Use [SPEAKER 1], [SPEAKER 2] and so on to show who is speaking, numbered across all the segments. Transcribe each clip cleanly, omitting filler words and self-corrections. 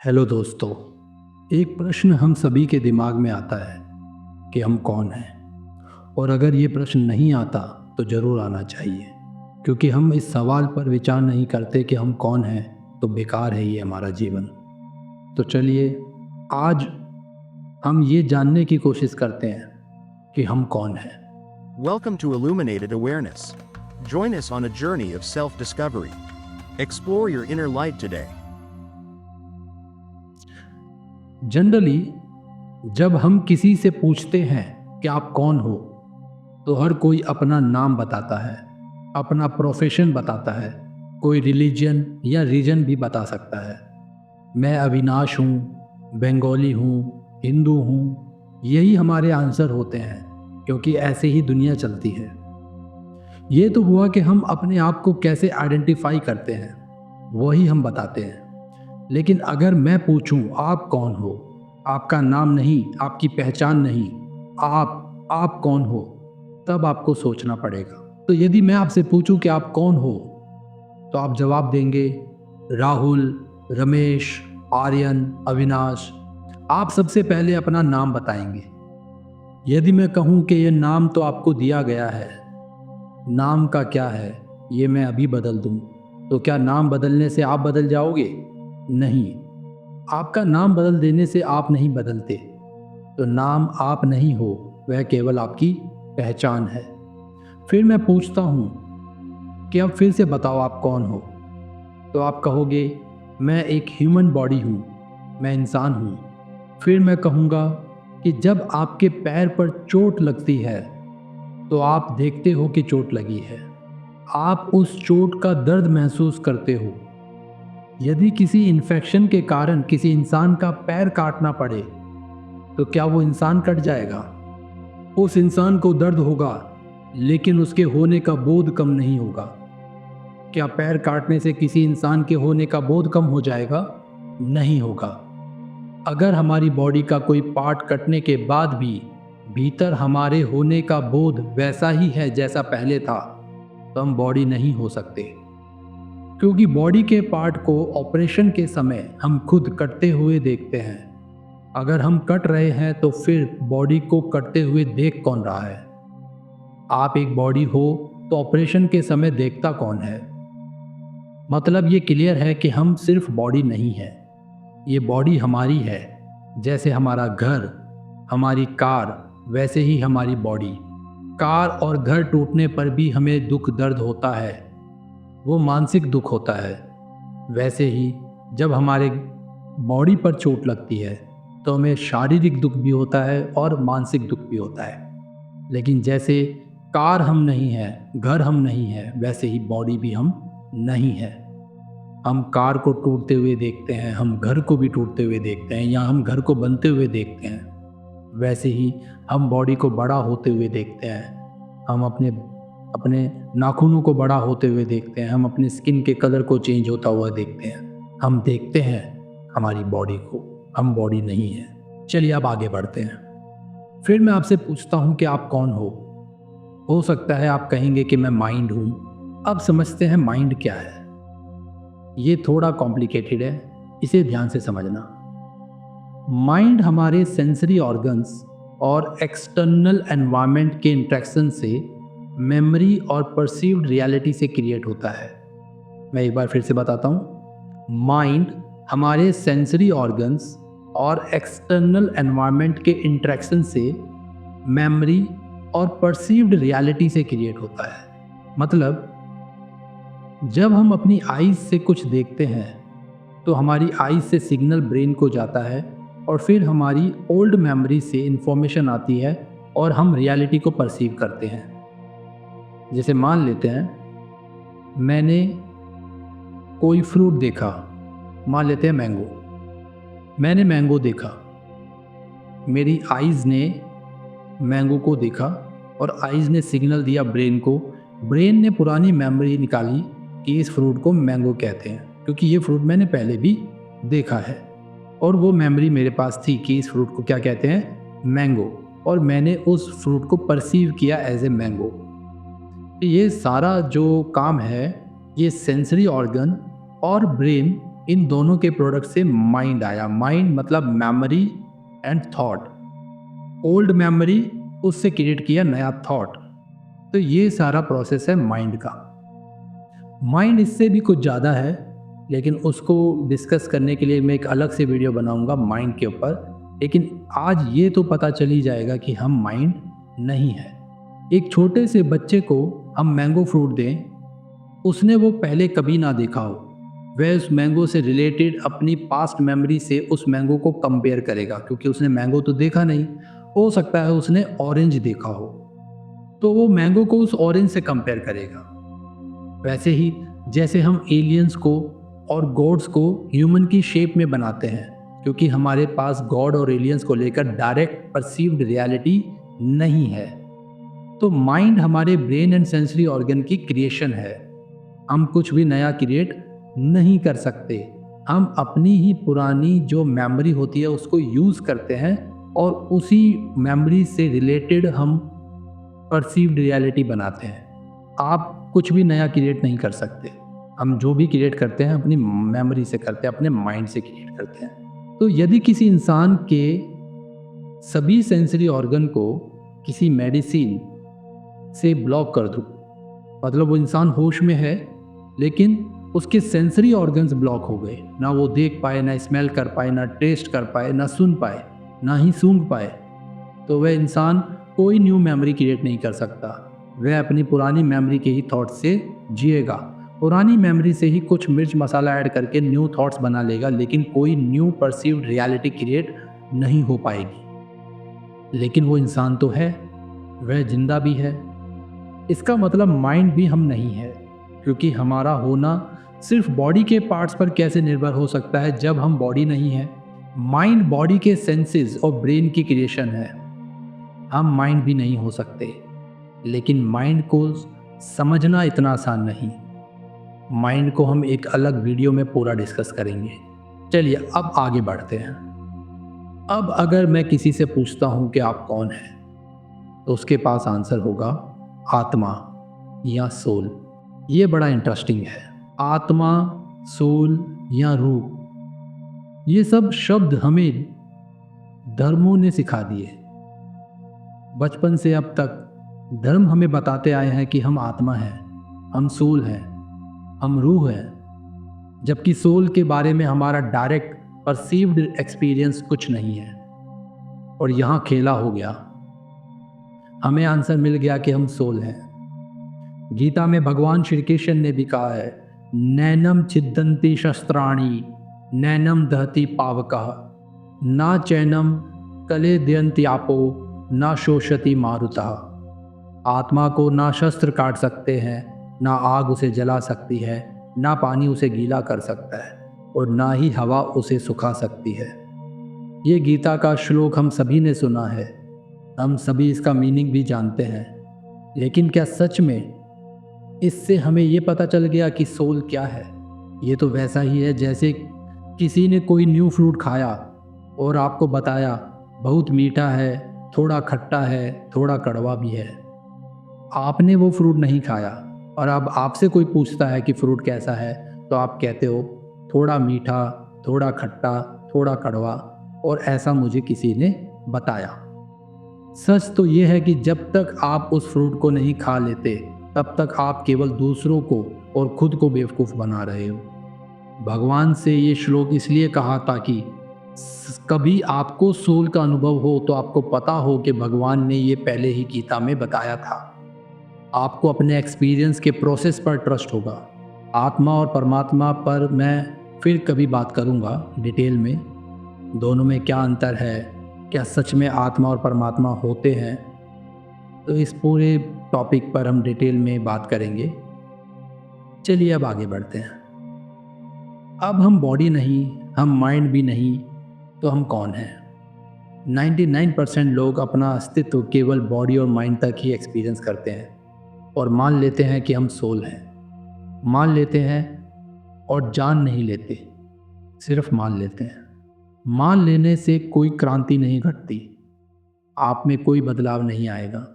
[SPEAKER 1] Hello दोस्तों। एक प्रश्न हम सभी के दिमाग में आता है कि हम कौन हैं। और अगर ये प्रश्न नहीं आता तो ज़रूर आना चाहिए, क्योंकि हम इस सवाल पर विचार नहीं करते कि हम कौन हैं तो बेकार है ये हमारा जीवन। तो चलिए आज हम ये जानने की कोशिश करते हैं कि हम कौन हैं।
[SPEAKER 2] Welcome to Illuminated Awareness. Join us on a journey of self-discovery. Explore your inner light today.
[SPEAKER 1] Generally जब हम किसी से पूछते हैं कि आप कौन हो, तो हर कोई अपना नाम बताता है, अपना प्रोफेशन बताता है, कोई रिलीजन या रीजन भी बता सकता है। मैं अविनाश हूँ, बंगाली हूँ, हिंदू हूँ, यही हमारे आंसर होते हैं, क्योंकि ऐसे ही दुनिया चलती है। ये तो हुआ कि हम अपने आप को कैसे आइडेंटिफाई करते हैं, वही हम बताते हैं। लेकिन अगर मैं पूछूं आप कौन हो, आपका नाम नहीं, आपकी पहचान नहीं, आप कौन हो, तब आपको सोचना पड़ेगा। तो यदि मैं आपसे पूछूं कि आप कौन हो, तो आप जवाब देंगे राहुल, रमेश, आर्यन, अविनाश। आप सबसे पहले अपना नाम बताएंगे। यदि मैं कहूं कि यह नाम तो आपको दिया गया है, नाम का क्या है, ये मैं अभी बदल दूं, तो क्या नाम बदलने से आप बदल जाओगे? नहीं, आपका नाम बदल देने से आप नहीं बदलते। तो नाम आप नहीं हो, वह केवल आपकी पहचान है। फिर मैं पूछता हूँ कि अब फिर से बताओ आप कौन हो, तो आप कहोगे मैं एक ह्यूमन बॉडी हूँ, मैं इंसान हूँ। फिर मैं कहूँगा कि जब आपके पैर पर चोट लगती है तो आप देखते हो कि चोट लगी है, आप उस चोट का दर्द महसूस करते हो। यदि किसी इन्फेक्शन के कारण किसी इंसान का पैर काटना पड़े, तो क्या वो इंसान कट जाएगा? उस इंसान को दर्द होगा, लेकिन उसके होने का बोध कम नहीं होगा। क्या पैर काटने से किसी इंसान के होने का बोध कम हो जाएगा? नहीं होगा। अगर हमारी बॉडी का कोई पार्ट कटने के बाद भी भीतर हमारे होने का बोध वैसा ही है जैसा पहले था, तो हम बॉडी नहीं हो सकते। क्योंकि बॉडी के पार्ट को ऑपरेशन के समय हम खुद कटते हुए देखते हैं। अगर हम कट रहे हैं तो फिर बॉडी को कटते हुए देख कौन रहा है? आप एक बॉडी हो तो ऑपरेशन के समय देखता कौन है? मतलब ये क्लियर है कि हम सिर्फ बॉडी नहीं है, ये बॉडी हमारी है। जैसे हमारा घर, हमारी कार, वैसे ही हमारी बॉडी। कार और घर टूटने पर भी हमें दुख दर्द होता है, वो मानसिक दुख होता है। वैसे ही जब हमारे बॉडी पर चोट लगती है तो हमें शारीरिक दुख भी होता है और मानसिक दुख भी होता है। लेकिन जैसे कार हम नहीं हैं, घर हम नहीं हैं, वैसे ही बॉडी भी हम नहीं है। हम कार को टूटते हुए देखते हैं, हम घर को भी टूटते हुए देखते हैं, या हम घर को बनते हुए देखते हैं। वैसे ही हम बॉडी को बड़ा होते हुए देखते हैं। हम अपने अपने नाखूनों को बड़ा होते हुए देखते हैं, हम अपने स्किन के कलर को चेंज होता हुआ देखते हैं। हम देखते हैं हमारी बॉडी को, हम बॉडी नहीं है। चलिए अब आगे बढ़ते हैं। फिर मैं आपसे पूछता हूँ कि आप कौन हो सकता है आप कहेंगे कि मैं माइंड हूँ। अब समझते हैं माइंड क्या है। ये थोड़ा कॉम्प्लिकेटेड है, इसे ध्यान से समझना। माइंड हमारे सेंसरी ऑर्गन्स और एक्सटर्नल एनवायरनमेंट के इंट्रैक्शन से मेमोरी और परसीव्ड रियलिटी से क्रिएट होता है। मैं एक बार फिर से बताता हूँ। माइंड हमारे सेंसरी ऑर्गन्स और एक्सटर्नल एनवायरनमेंट के इंट्रैक्शन से मेमोरी और परसीव्ड रियलिटी से क्रिएट होता है। मतलब जब हम अपनी आईज से कुछ देखते हैं तो हमारी आईज से सिग्नल ब्रेन को जाता है और फिर हमारी ओल्ड मेमोरी से इंफॉर्मेशन आती है और हम रियलिटी को परसीव करते हैं। जैसे मान लेते हैं मैंने कोई फ्रूट देखा, मान लेते हैं मैंगो। मैंने मैंगो देखा, मेरी आईज ने मैंगो को देखा और आईज ने सिग्नल दिया ब्रेन को। ब्रेन ने पुरानी मेमोरी निकाली कि इस फ्रूट को मैंगो कहते हैं, क्योंकि ये फ्रूट मैंने पहले भी देखा है। और वो मेमोरी मेरे पास थी कि इस फ्रूट को क्या कहते हैं, मैंगो, और मैंने उस फ्रूट को परसीव किया एज ए मैंगो। ये सारा जो काम है ये सेंसरी ऑर्गन और ब्रेन इन दोनों के प्रोडक्ट से माइंड आया। माइंड मतलब memory and thought. Old memory, उससे क्रिएट किया नया थॉट। तो ये सारा प्रोसेस है माइंड का। माइंड इससे भी कुछ ज़्यादा है, लेकिन उसको डिस्कस करने के लिए मैं एक अलग से वीडियो बनाऊंगा माइंड के ऊपर। लेकिन आज ये तो पता चल ही जाएगा कि हम माइंड नहीं है। एक छोटे से बच्चे को हम मैंगो फ्रूट दें, उसने वो पहले कभी ना देखा हो, वह उस मैंगो से रिलेटेड अपनी पास्ट मेमोरी से उस मैंगो को कंपेयर करेगा, क्योंकि उसने मैंगो तो देखा नहीं। हो सकता है उसने ऑरेंज देखा हो, तो वो मैंगो को उस ऑरेंज से कंपेयर करेगा। वैसे ही जैसे हम एलियंस को और गॉड्स को ह्यूमन की शेप में बनाते हैं, क्योंकि हमारे पास गॉड और एलियंस को लेकर डायरेक्ट परसीव्ड रियलिटी नहीं है। तो माइंड हमारे ब्रेन एंड सेंसरी ऑर्गन की क्रिएशन है। हम कुछ भी नया क्रिएट नहीं कर सकते। हम अपनी ही पुरानी जो मेमोरी होती है उसको यूज़ करते हैं, और उसी मेमोरी से रिलेटेड हम परसीव्ड रियलिटी बनाते हैं। आप कुछ भी नया क्रिएट नहीं कर सकते। हम जो भी क्रिएट करते हैं अपनी मेमोरी से करते हैं, अपने माइंड से क्रिएट करते हैं। तो यदि किसी इंसान के सभी सेंसरी ऑर्गन को किसी मेडिसिन से ब्लॉक कर दूं, मतलब वो इंसान होश में है लेकिन उसके सेंसरी ऑर्गन्स ब्लॉक हो गए, ना वो देख पाए, ना स्मेल कर पाए, ना टेस्ट कर पाए, ना सुन पाए, ना ही सूंघ पाए, तो वह इंसान कोई न्यू मेमोरी क्रिएट नहीं कर सकता। वह अपनी पुरानी मेमोरी के ही थॉट से जिएगा। पुरानी मेमोरी से ही कुछ मिर्च मसाला ऐड करके न्यू थॉट्स बना लेगा, लेकिन कोई न्यू परसीव्ड रियलिटी क्रिएट नहीं हो पाएगी। लेकिन वो इंसान तो है, वह जिंदा भी है। इसका मतलब माइंड भी हम नहीं है, क्योंकि हमारा होना सिर्फ बॉडी के पार्ट्स पर कैसे निर्भर हो सकता है जब हम बॉडी नहीं है। माइंड बॉडी के सेंसेस और ब्रेन की क्रिएशन है। हम माइंड भी नहीं हो सकते, लेकिन माइंड को समझना इतना आसान नहीं। माइंड को हम एक अलग वीडियो में पूरा डिस्कस करेंगे। चलिए अब आगे बढ़ते हैं। अब अगर मैं किसी से पूछता हूँ कि आप कौन हैं, तो उसके पास आंसर होगा आत्मा या सोल। ये बड़ा इंटरेस्टिंग है। आत्मा, सोल या रूह, ये सब शब्द हमें धर्मों ने सिखा दिए। बचपन से अब तक धर्म हमें बताते आए हैं कि हम आत्मा हैं, हम सोल हैं, हम रूह हैं, जबकि सोल के बारे में हमारा डायरेक्ट परसीव्ड एक्सपीरियंस कुछ नहीं है। और यहाँ खेला हो गया, हमें आंसर मिल गया कि हम सोल हैं। गीता में भगवान श्री कृष्ण ने भी कहा है, नैनम छिद्दन्ति शस्त्राणि नैनम दहति पावकः ना चैनम कलेदयन्ति आपो ना शोषति मारुतः। आत्मा को ना शस्त्र काट सकते हैं, ना आग उसे जला सकती है, ना पानी उसे गीला कर सकता है, और ना ही हवा उसे सुखा सकती है। ये गीता का श्लोक हम सभी ने सुना है, हम सभी इसका मीनिंग भी जानते हैं। लेकिन क्या सच में इससे हमें ये पता चल गया कि सोल क्या है? ये तो वैसा ही है जैसे किसी ने कोई न्यू फ्रूट खाया और आपको बताया बहुत मीठा है, थोड़ा खट्टा है, थोड़ा कड़वा भी है। आपने वो फ्रूट नहीं खाया और अब आपसे कोई पूछता है कि फ्रूट कैसा है, तो आप कहते हो थोड़ा मीठा, थोड़ा खट्टा, थोड़ा कड़वा, और ऐसा मुझे किसी ने बताया। सच तो ये है कि जब तक आप उस फ्रूट को नहीं खा लेते, तब तक आप केवल दूसरों को और खुद को बेवकूफ़ बना रहे हो। भगवान से ये श्लोक इसलिए कहा ताकि कभी आपको सोल का अनुभव हो तो आपको पता हो कि भगवान ने ये पहले ही गीता में बताया था। आपको अपने एक्सपीरियंस के प्रोसेस पर ट्रस्ट होगा। आत्मा और परमात्मा पर मैं फिर कभी बात करूँगा डिटेल में, दोनों में क्या अंतर है, क्या सच में आत्मा और परमात्मा होते हैं, तो इस पूरे टॉपिक पर हम डिटेल में बात करेंगे। चलिए अब आगे बढ़ते हैं। अब हम बॉडी नहीं, हम माइंड भी नहीं, तो हम कौन हैं? 99% लोग अपना अस्तित्व केवल बॉडी और माइंड तक ही एक्सपीरियंस करते हैं और मान लेते हैं कि हम सोल हैं। मान लेते हैं और जान नहीं लेते, सिर्फ मान लेते हैं। मान लेने से कोई क्रांति नहीं घटती, आप में कोई बदलाव नहीं आएगा।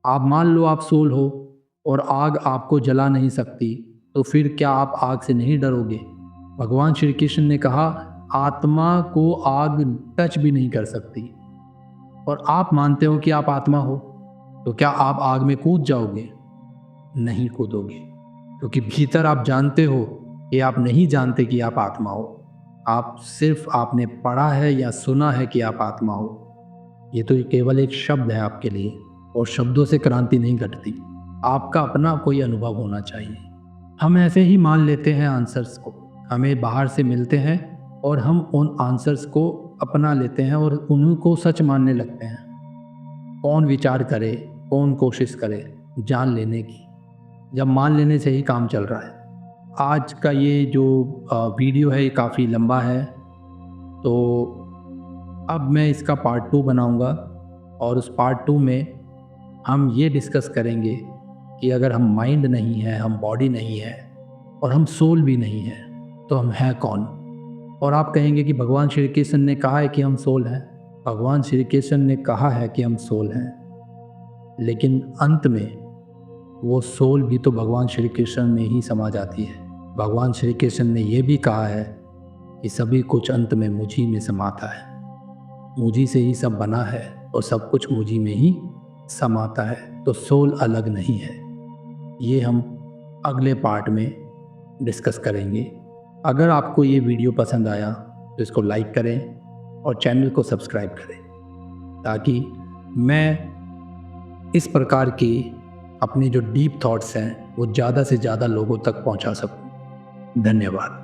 [SPEAKER 1] आप मान लो आप सोल हो और आग आपको जला नहीं सकती, तो फिर क्या आप आग से नहीं डरोगे? भगवान श्री कृष्ण ने कहा आत्मा को आग टच भी नहीं कर सकती, और आप मानते हो कि आप आत्मा हो, तो क्या आप आग में कूद जाओगे? नहीं कूदोगे, क्योंकि भीतर आप जानते हो कि आप नहीं जानते कि आप आत्मा हो। आप सिर्फ आपने पढ़ा है या सुना है कि आप आत्मा हो। ये तो केवल एक शब्द है आपके लिए, और शब्दों से क्रांति नहीं घटती। आपका अपना कोई अनुभव होना चाहिए। हम ऐसे ही मान लेते हैं आंसर्स को, हमें बाहर से मिलते हैं और हम उन आंसर्स को अपना लेते हैं और उन्हीं को सच मानने लगते हैं। कौन विचार करे, कौन कोशिश करे जान लेने की, जब मान लेने से ही काम चल रहा है। आज का ये जो वीडियो है ये काफ़ी लंबा है, तो अब मैं इसका पार्ट 2 बनाऊंगा, और उस पार्ट 2 में हम ये डिस्कस करेंगे कि अगर हम माइंड नहीं है, हम बॉडी नहीं है और हम सोल भी नहीं है, तो हम हैं कौन? और आप कहेंगे कि भगवान श्री कृष्ण ने कहा है कि हम सोल हैं। भगवान श्री कृष्ण ने कहा है कि हम सोल हैं, लेकिन अंत में वो सोल भी तो भगवान श्री कृष्ण में ही समा जाती है। भगवान श्री कृष्ण ने ये भी कहा है कि सभी कुछ अंत में मुझी में समाता है, मुझी से ही सब बना है और सब कुछ मुझी में ही समाता है, तो सोल अलग नहीं है। ये हम अगले पार्ट में डिस्कस करेंगे। अगर आपको ये वीडियो पसंद आया तो इसको लाइक करें और चैनल को सब्सक्राइब करें, ताकि मैं इस प्रकार की अपनी जो डीप थॉट्स हैं वो ज़्यादा से ज़्यादा लोगों तक पहुंचा सकूं। धन्यवाद।